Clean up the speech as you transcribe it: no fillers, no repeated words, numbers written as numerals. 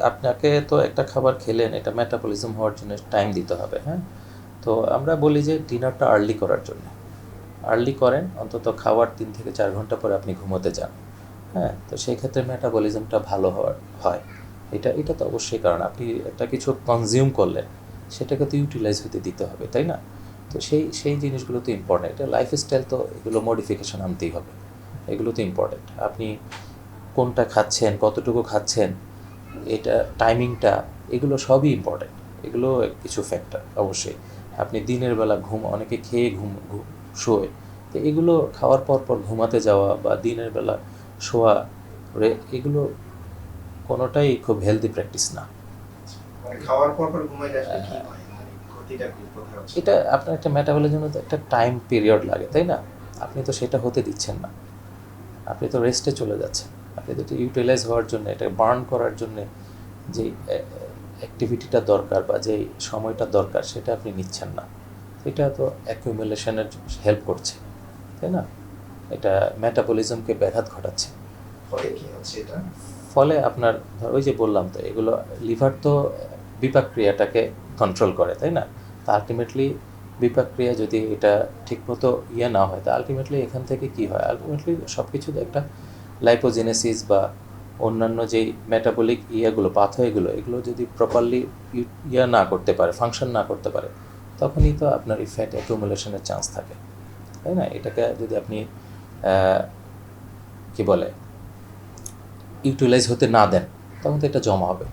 আপনাকে তো একটা খাবার খেলেন, এটা মেটাবলিজম হওয়ার জন্য টাইম দিতে হবে, হ্যাঁ? তো আমরা বলি যে ডিনারটা আর্লি করার জন্য। আর্লি করেন, অন্তত খাওয়ার 3 থেকে 4 ঘন্টা পরে আপনি ঘুমোতে যান, হ্যাঁ? তো সেই ক্ষেত্রে মেটাবলিজমটা ভালো হয়। এটা তো অবশ্যই, কারণ আপনি একটা কিছু কনজিউম করলেন, সেটাকে তো ইউটিলাইজ হতে দিতে হবে, তাই না? তো সেই জিনিসগুলো তো ইম্পর্টেন্ট। এটা লাইফস্টাইল, তো এগুলো মডিফিকেশান আনতেই হবে, এগুলো তো ইম্পর্টেন্ট। আপনি কোনটা খাচ্ছেন, কতটুকু খাচ্ছেন, এটা টাইমিংটা, এগুলো সবই ইম্পর্টেন্ট। এগুলো কিছু ফ্যাক্টর অবশ্যই। আপনি দিনের বেলা অনেকে খেয়ে শোয়, তো এগুলো খাওয়ার পর ঘুমাতে যাওয়া বা দিনের বেলা শোয়া, এগুলো কোনোটাই খুব হেলদি প্র্যাকটিস না। মানে খাওয়ার পর ঘুমাইলে আসলে কি হয়, মানে ক্ষতিটা কি কোথায় হচ্ছে? এটা আপনার একটা মেটাবলিজমে তো একটা টাইম পিরিয়ড লাগে, তাই না? আপনি তো সেটা হতে দিচ্ছেন না, আপনি তো রেস্টে চলে যাচ্ছেন। আপনি তো ইউটিলাইজ হওয়ার জন্য, এটা বার্ন করার জন্যে যেই অ্যাক্টিভিটিটা দরকার বা যেই সময়টা দরকার, সেটা আপনি নিচ্ছেন না। এটা তো অ্যাকিউমুলেশনের হেল্প করছে, তাই না? এটা মেটাবলিজমকে ব্যাঘাত ঘটাচ্ছে। ফলে কি হচ্ছে এটা? ফলে আপনার ওই যে বললাম, তো এগুলো লিভার তো বিপাক ক্রিয়াটাকে কন্ট্রোল করে, তাই না? তো আলটিমেটলি বিপাক ক্রিয়া যদি এটা ঠিকমতো না হয়, তো আলটিমেটলি এখান থেকে কি হয়, আলটিমেটলি সব কিছুতে একটা লাইপোজেনেসিস বা অন্যান্য যেই মেটাবলিক পাথওয়েগুলো, এগুলো যদি প্রপারলি না করতে পারে, ফাংশন না করতে পারে, তখনই তো আপনার এই ফ্যাট অ্যাকুমুলেশনের চান্স থাকে, তাই না? এটাকে যদি আপনি কি বলে ইউটিলাইজ হতে না দেন, তখন তো এটা জমা হবে।